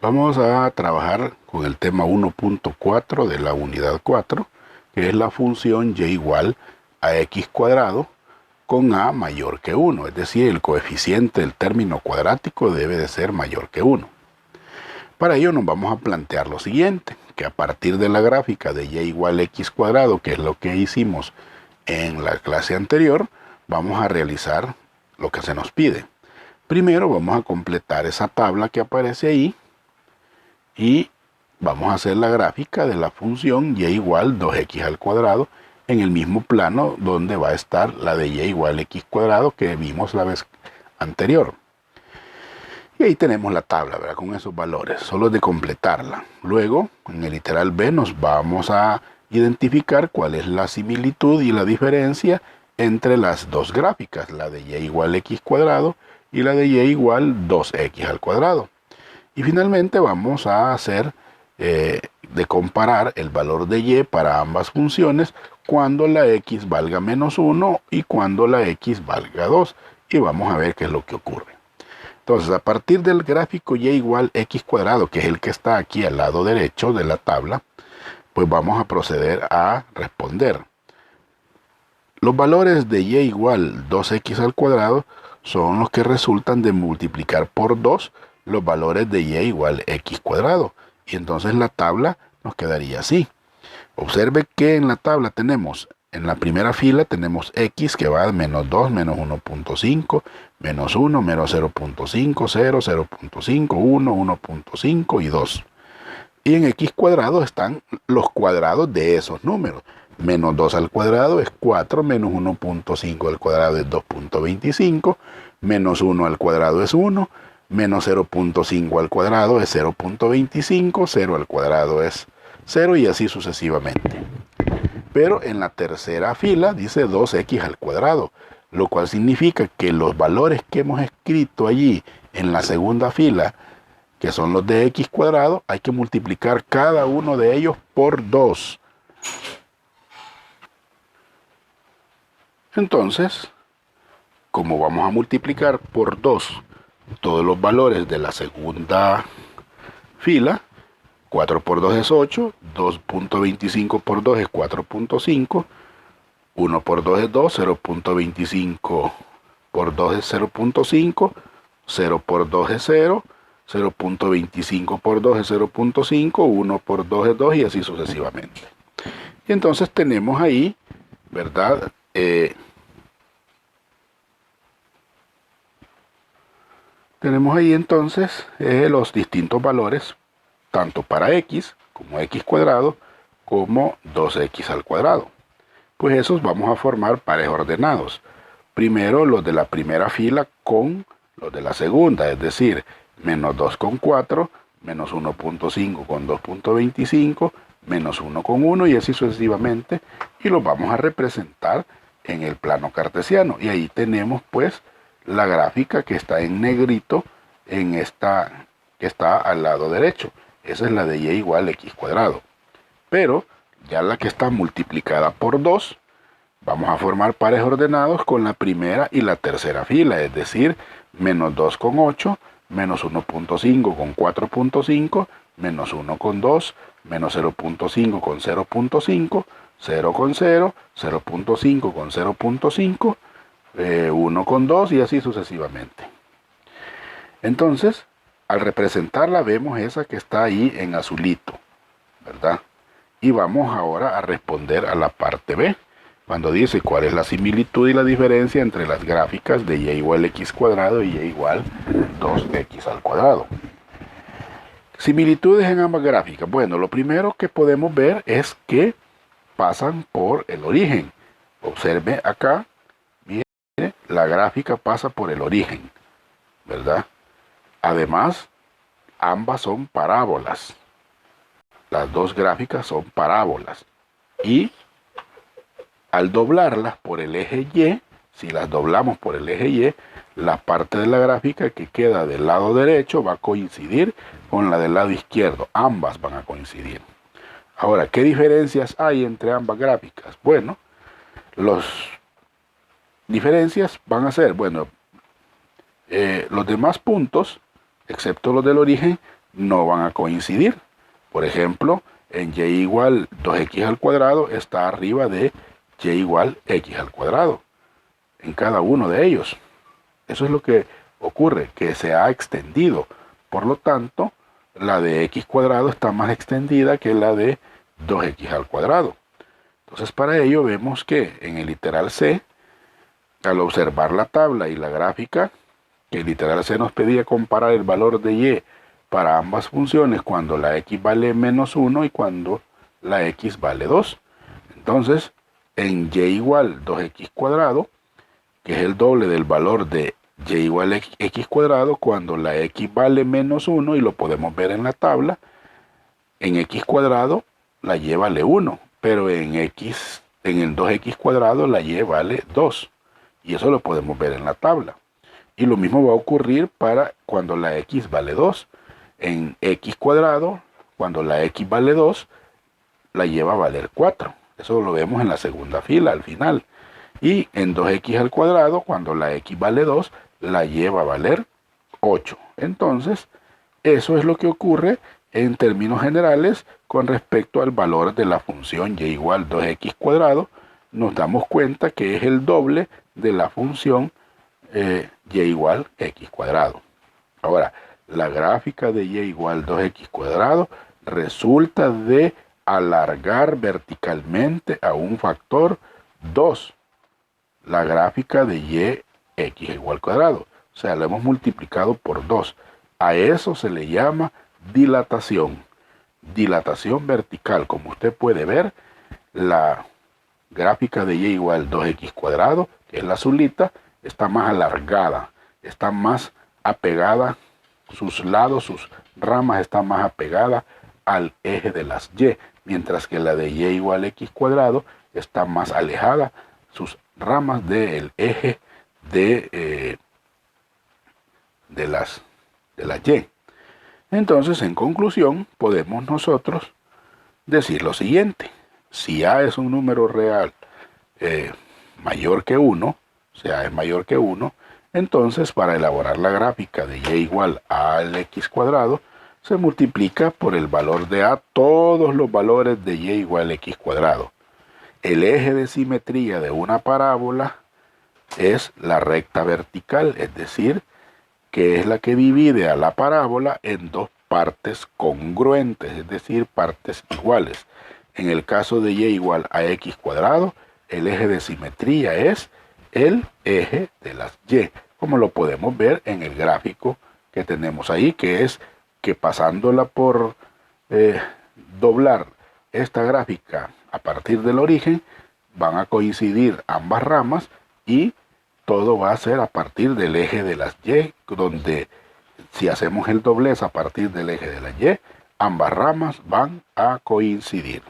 Vamos a trabajar con el tema 1.4 de la unidad 4, que es la función y igual a x cuadrado con a mayor que 1, es decir, el coeficiente del término cuadrático debe de ser mayor que 1. Para ello nos vamos a plantear lo siguiente, que a partir de la gráfica de y igual a x cuadrado, que es lo que hicimos en la clase anterior, vamos a realizar lo que se nos pide. Primero vamos a completar esa tabla que aparece ahí, y vamos a hacer la gráfica de la función y igual 2x al cuadrado en el mismo plano donde va a estar la de y igual x cuadrado que vimos la vez anterior. Y ahí tenemos la tabla, ¿verdad? Con esos valores, solo es de completarla. Luego, en el literal B nos vamos a identificar cuál es la similitud y la diferencia entre las dos gráficas, la de y igual x cuadrado y la de y igual 2x al cuadrado. Y finalmente vamos a hacer de comparar el valor de y para ambas funciones cuando la x valga menos 1 y cuando la x valga 2. Y vamos a ver qué es lo que ocurre. Entonces, a partir del gráfico y igual x cuadrado, que es el que está aquí al lado derecho de la tabla, pues vamos a proceder a responder. Los valores de y igual 2x al cuadrado son los que resultan de multiplicar por 2 los valores de y igual x cuadrado. Y entonces la tabla nos quedaría así. Observe que en la tabla tenemos, en la primera fila tenemos x que va de menos 2, menos 1.5, menos 1, menos 0.5, 0, 0.5, 1, 1.5 y 2. Y en x cuadrado están los cuadrados de esos números. Menos 2 al cuadrado es 4, menos 1.5 al cuadrado es 2.25, menos 1 al cuadrado es 1, menos 0.5 al cuadrado es 0.25, 0 al cuadrado es 0 y así sucesivamente. Pero en la tercera fila dice 2x al cuadrado, lo cual significa que los valores que hemos escrito allí en la segunda fila, que son los de x cuadrado, hay que multiplicar cada uno de ellos por 2. Entonces, como vamos a multiplicar por 2 todos los valores de la segunda fila, 4 por 2 es 8, 2.25 por 2 es 4.5, 1 por 2 es 2, 0.25 por 2 es 0.5, 0 por 2 es 0, 0.25 por 2 es 0.5, 1 por 2 es 2 y así sucesivamente. Y entonces tenemos ahí, ¿verdad? Tenemos ahí entonces los distintos valores, tanto para x, como x cuadrado, como 2x al cuadrado. Pues esos vamos a formar pares ordenados. Primero los de la primera fila con los de la segunda, es decir, menos 2 con 4, menos 1.5 con 2.25, menos 1 con 1 y así sucesivamente. Y los vamos a representar en el plano cartesiano. Y ahí tenemos pues la gráfica que está en negrito en esta que está al lado derecho. Esa es la de y igual a x cuadrado. Pero ya la que está multiplicada por 2, vamos a formar pares ordenados con la primera y la tercera fila, es decir, menos 2 con 8, menos 1.5 con 4.5, menos 1 con 2, menos 0.5 con 0.5, 0 con 0, 0.5 con 0.5, 1 con 2 y así sucesivamente. Entonces, al representarla vemos esa que está ahí en azulito, ¿verdad? Y vamos ahora a responder a la parte B, cuando dice cuál es la similitud y la diferencia entre las gráficas de y igual x cuadrado y y igual 2x al cuadrado. Similitudes en ambas gráficas. Bueno, lo primero que podemos ver es que pasan por el origen. Observe acá, mire, la gráfica pasa por el origen, ¿verdad? Además, ambas son parábolas. Las dos gráficas son parábolas. Y al doblarlas por el eje Y, si las doblamos por el eje Y, la parte de la gráfica que queda del lado derecho va a coincidir con la del lado izquierdo. Ambas van a coincidir. Ahora, ¿qué diferencias hay entre ambas gráficas? Bueno, las diferencias van a ser, bueno, los demás puntos, excepto los del origen, no van a coincidir. Por ejemplo, en y igual 2x al cuadrado está arriba de y igual x al cuadrado, en cada uno de ellos. Eso es lo que ocurre, que se ha extendido. Por lo tanto, la de x cuadrado está más extendida que la de 2x al cuadrado. Entonces, para ello vemos que en el literal C, al observar la tabla y la gráfica, que el literal C nos pedía comparar el valor de y para ambas funciones cuando la x vale menos 1 y cuando la x vale 2. Entonces, en y igual 2x cuadrado, que es el doble del valor de y igual x cuadrado, cuando la x vale menos 1, y lo podemos ver en la tabla, en x cuadrado la y vale 1, pero en el 2x cuadrado la y vale 2. Y eso lo podemos ver en la tabla. Y lo mismo va a ocurrir para cuando la x vale 2. En x cuadrado, cuando la x vale 2, la y va a valer 4. Eso lo vemos en la segunda fila, al final. Y en 2x al cuadrado, cuando la x vale 2, la y va a valer 8. Entonces, eso es lo que ocurre en términos generales con respecto al valor de la función y igual 2x cuadrado. Nos damos cuenta que es el doble de la función y igual x cuadrado. Ahora, la gráfica de y igual 2x cuadrado resulta de alargar verticalmente a un factor 2 la gráfica de y x igual cuadrado. O sea, lo hemos multiplicado por 2. A eso se le llama dilatación. Dilatación vertical. Como usted puede ver, la gráfica de y igual 2x cuadrado, que es la azulita, está más alargada, está más apegada, sus lados, sus ramas están más apegadas al eje de las y, mientras que la de y igual x cuadrado está más alejada, sus ramas del eje de las y. Entonces, en conclusión, podemos nosotros decir lo siguiente: si a es un número real mayor que 1, o sea, es mayor que 1, entonces para elaborar la gráfica de y igual a al x cuadrado, se multiplica por el valor de a todos los valores de y igual x cuadrado. El eje de simetría de una parábola es la recta vertical, es decir, que es la que divide a la parábola en dos partes congruentes, es decir, partes iguales. En el caso de y igual a x cuadrado, el eje de simetría es el eje de las y, como lo podemos ver en el gráfico que tenemos ahí, que es que pasándola por doblar esta gráfica a partir del origen, van a coincidir ambas ramas y todo va a ser a partir del eje de las y, donde si hacemos el doblez a partir del eje de la y, ambas ramas van a coincidir.